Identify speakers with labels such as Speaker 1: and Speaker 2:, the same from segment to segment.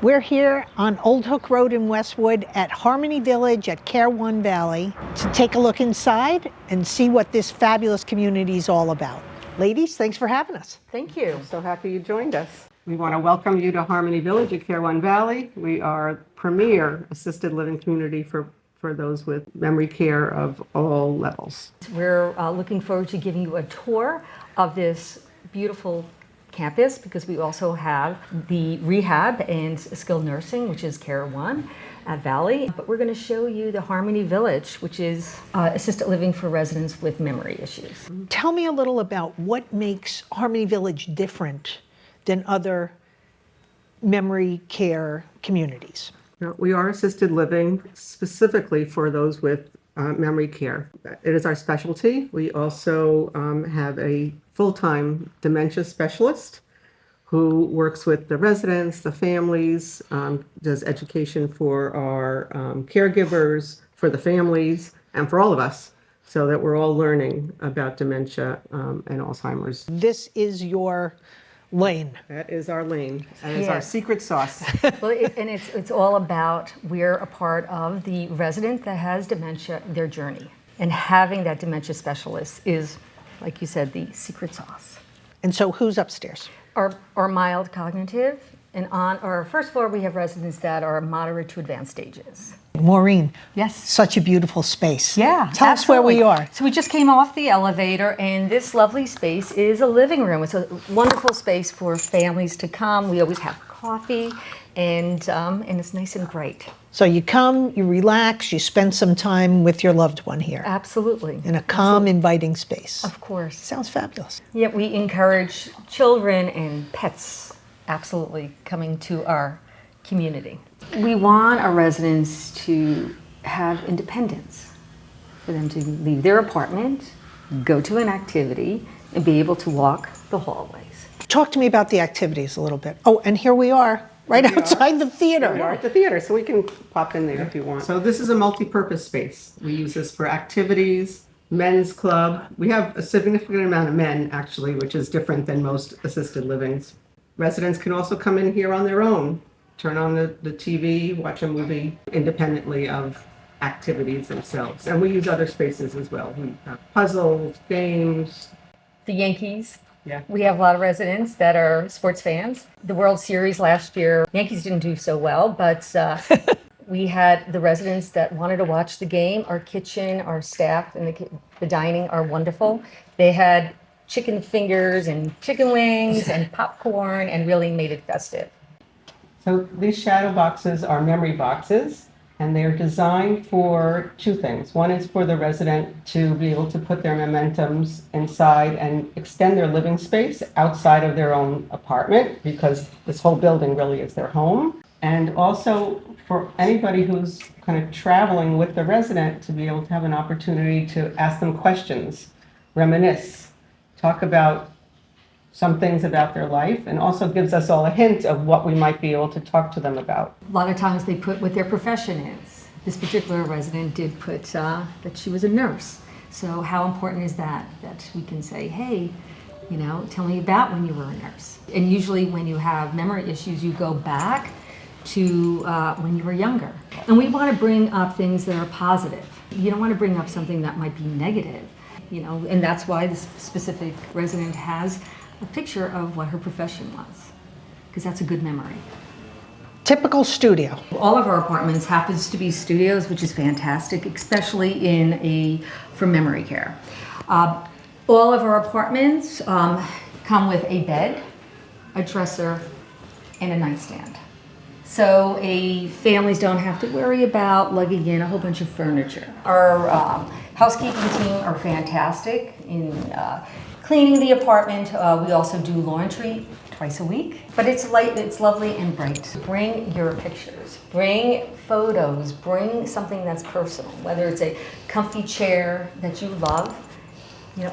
Speaker 1: We're here on Old Hook Road in Westwood at Harmony Village at CareOne Valley to take a look inside and see what this fabulous community is all about. Ladies, thanks for having us.
Speaker 2: Thank you. So happy you joined us. We want to welcome you to Harmony Village at CareOne Valley. We are premier assisted living community for those with memory care of all levels.
Speaker 3: We're looking forward to giving you a tour of this beautiful campus because we also have the rehab and skilled nursing, which is CareOne Valley. But we're going to show you the Harmony Village, which is assisted living for residents with memory issues.
Speaker 1: Tell me a little about what makes Harmony Village different than other memory care communities.
Speaker 2: We are assisted living specifically for those with memory care. It is our specialty. We also have a full-time dementia specialist who works with the residents, the families, does education for our caregivers, for the families, and for all of us, so that we're all learning about dementia and Alzheimer's.
Speaker 1: This is your lane.
Speaker 2: That is our lane. That is our secret sauce.
Speaker 3: Well, it's all about we're a part of the resident that has dementia, their journey. And having that dementia specialist is, like you said, the secret sauce.
Speaker 1: And so who's upstairs?
Speaker 3: Our mild cognitive, and on our first floor we have residents that are moderate to advanced stages.
Speaker 1: Maureen.
Speaker 3: Yes.
Speaker 1: Such a beautiful space.
Speaker 3: Yeah.
Speaker 1: Tell us where we are.
Speaker 3: So we just came off the elevator, and this lovely space is a living room. It's a wonderful space for families to come. We always have coffee, and it's nice and bright.
Speaker 1: So you come, you relax, you spend some time with your loved one here.
Speaker 3: Absolutely.
Speaker 1: In a calm, inviting space.
Speaker 3: Of course.
Speaker 1: Sounds fabulous.
Speaker 3: Yeah, we encourage children and pets absolutely coming to our community. We want our residents to have independence, for them to leave their apartment, go to an activity, and be able to walk the hallways.
Speaker 1: Talk to me about the activities a little bit. Oh, and here we are, right outside the theater.
Speaker 2: We are at the theater, so we can pop in there if you want. So this is a multi-purpose space. We use this for activities, men's club. We have a significant amount of men, actually, which is different than most assisted livings. Residents can also come in here on their own, turn on the TV, watch a movie independently of activities themselves. And we use other spaces as well. We have puzzles, games.
Speaker 3: The Yankees.
Speaker 2: Yeah.
Speaker 3: We have a lot of residents that are sports fans. The World Series last year, Yankees didn't do so well, but we had the residents that wanted to watch the game. Our kitchen, our staff, and the dining are wonderful. They had chicken fingers and chicken wings and popcorn and really made it festive.
Speaker 2: So these shadow boxes are memory boxes, and they're designed for two things. One is for the resident to be able to put their mementos inside and extend their living space outside of their own apartment, because this whole building really is their home. And also for anybody who's kind of traveling with the resident to be able to have an opportunity to ask them questions, reminisce, talk about some things about their life, and also gives us all a hint of what we might be able to talk to them about.
Speaker 3: A lot of times they put what their profession is. This particular resident did put that she was a nurse. So how important is that we can say, hey, tell me about when you were a nurse. And usually when you have memory issues, you go back to when you were younger. And we want to bring up things that are positive. You don't want to bring up something that might be negative, and that's why this specific resident has a picture of what her profession was, because that's a good memory.
Speaker 1: Typical studio.
Speaker 3: All of our apartments happens to be studios, which is fantastic, especially for memory care. All of our apartments come with a bed, a dresser, and a nightstand. So families don't have to worry about lugging in a whole bunch of furniture. Our housekeeping team are fantastic in cleaning the apartment. We also do laundry twice a week. But it's light, it's lovely and bright. Bring your pictures, bring photos, bring something that's personal, whether it's a comfy chair that you love,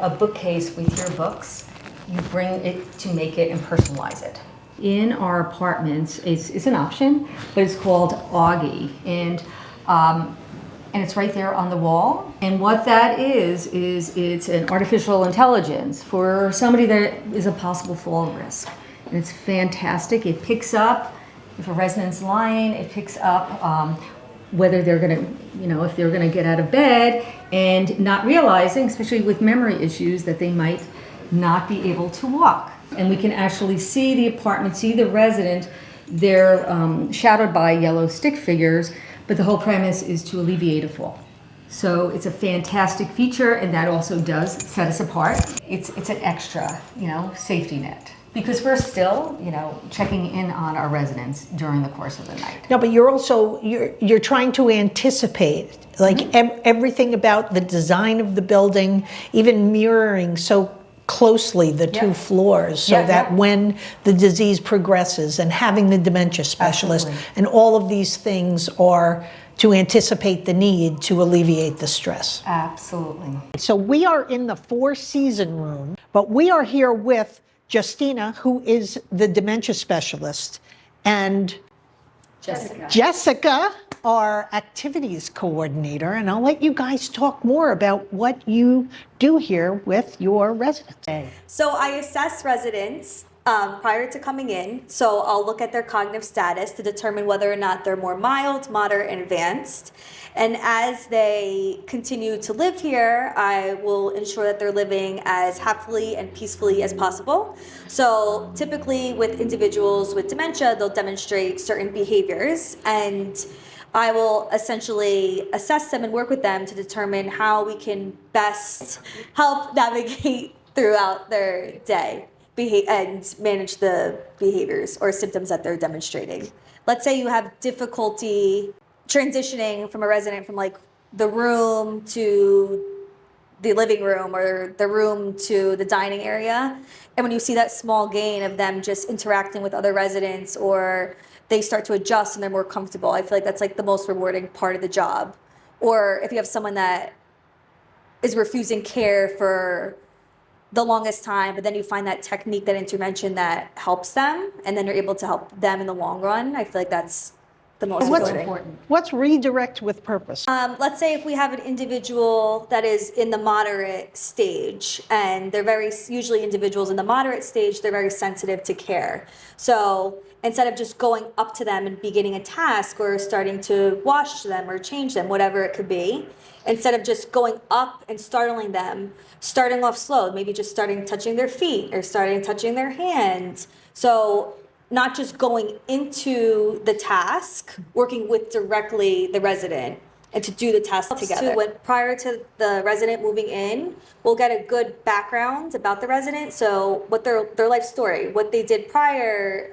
Speaker 3: a bookcase with your books. You bring it to make it and personalize it. In our apartments, it's an option, but it's called Augie. And it's right there on the wall. And what that is it's an artificial intelligence for somebody that is a possible fall risk. And it's fantastic. It picks up If a resident's lying, it picks up whether they're going to, if they're going to get out of bed, and not realizing, especially with memory issues, that they might not be able to walk. And we can actually see the apartment, see the resident. They're shadowed by yellow stick figures, but the whole premise is to alleviate a fall. So it's a fantastic feature, and that also does set us apart. It's an extra, safety net, because we're still, checking in on our residents during the course of the night.
Speaker 1: No, but you're trying to anticipate, like everything about the design of the building, even mirroring so closely the two floors, so that when the disease progresses, and having the dementia specialist, and all of these things are to anticipate the need to alleviate the stress.
Speaker 3: Absolutely.
Speaker 1: So we are in the four-season room, but we are here with Justina, who is the dementia specialist, and Jessica, our activities coordinator, and I'll let you guys talk more about what you do here with your residents.
Speaker 4: So I assess residents prior to coming in. So I'll look at their cognitive status to determine whether or not they're more mild, moderate, and advanced. And as they continue to live here, I will ensure that they're living as happily and peacefully as possible. So typically with individuals with dementia, they'll demonstrate certain behaviors, and I will essentially assess them and work with them to determine how we can best help navigate throughout their day and manage the behaviors or symptoms that they're demonstrating. Let's say you have difficulty transitioning from a resident from like the room to the living room or the room to the dining area. And when you see that small gain of them just interacting with other residents, or they start to adjust and they're more comfortable, I feel like that's like the most rewarding part of the job. Or if you have someone that is refusing care for the longest time, but then you find that technique, that intervention that helps them, and then you're able to help them in the long run, I feel like that's the most important.
Speaker 1: What's redirect with purpose?
Speaker 4: Let's say if we have an individual that is in the moderate stage, and they're usually individuals in the moderate stage, they're very sensitive to care. So instead of just going up to them and beginning a task or starting to wash them or change them, whatever it could be, instead of just going up and startling them, starting off slow, maybe just starting touching their feet or starting touching their hands. So not just going into the task, working with directly the resident and to do the task together. Prior to the resident moving in, we'll get a good background about the resident. So what their life story, what they did prior,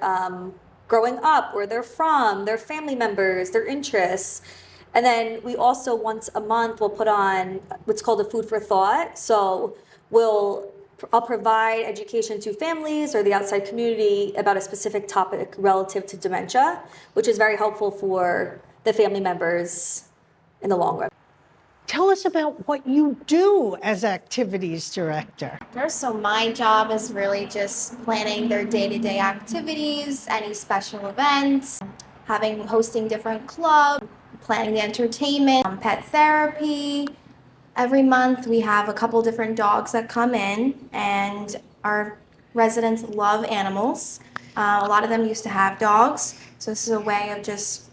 Speaker 4: growing up, where they're from, their family members, their interests. And then we also, once a month, we'll put on what's called a food for thought. So I'll provide education to families or the outside community about a specific topic relative to dementia, which is very helpful for the family members in the long run.
Speaker 1: Tell us about what you do as activities director.
Speaker 5: So my job is really just planning their day-to-day activities, any special events, hosting different clubs, planning the entertainment, pet therapy. Every month we have a couple different dogs that come in, and our residents love animals. A lot of them used to have dogs, so this is a way of just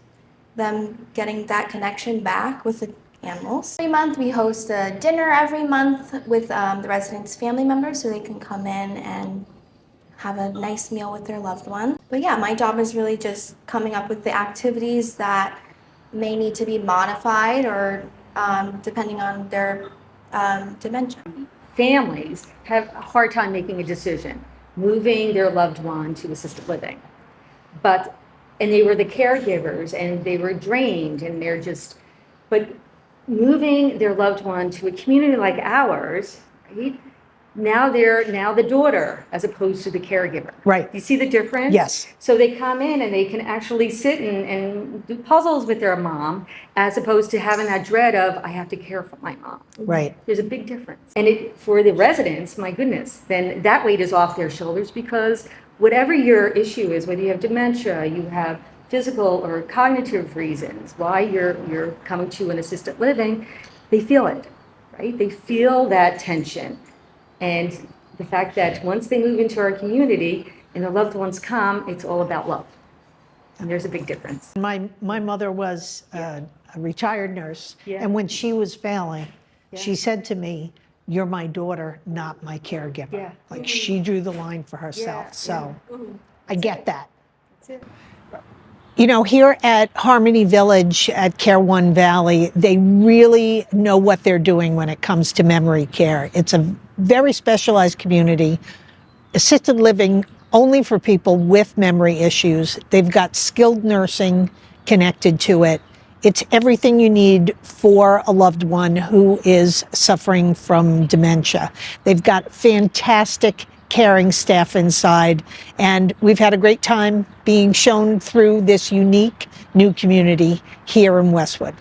Speaker 5: them getting that connection back with the animals. Every month we host a dinner every month with the residents' family members, so they can come in and have a nice meal with their loved one. But yeah, my job is really just coming up with the activities that may need to be modified or depending on their dementia.
Speaker 3: Families have a hard time making a decision, moving their loved one to assisted living. And they were the caregivers and they were drained and but moving their loved one to a community like ours, right? Now they're the daughter as opposed to the caregiver.
Speaker 1: Right.
Speaker 3: You see the difference?
Speaker 1: Yes.
Speaker 3: So they come in and they can actually sit and do puzzles with their mom as opposed to having that dread of, I have to care for my mom.
Speaker 1: Right.
Speaker 3: There's a big difference. And for the residents, my goodness, then that weight is off their shoulders, because whatever your issue is, whether you have dementia, you have physical or cognitive reasons why you're coming to an assisted living, they feel it, right? They feel that tension. And the fact that once they move into our community and their loved ones come, it's all about love. And there's a big difference.
Speaker 1: My mother was a retired nurse,
Speaker 3: Yeah.
Speaker 1: and when she was failing,
Speaker 3: Yeah.
Speaker 1: she said to me, "You're my daughter, not my caregiver."
Speaker 3: Yeah.
Speaker 1: Like she drew the line for herself. So I get that.
Speaker 3: That's it.
Speaker 1: You know, here at Harmony Village at CareOne Valley, they really know what they're doing when it comes to memory care. It's a very specialized community, assisted living only for people with memory issues. They've got skilled nursing connected to it. It's everything you need for a loved one who is suffering from dementia. They've got fantastic caring staff inside, and we've had a great time being shown through this unique new community here in Westwood.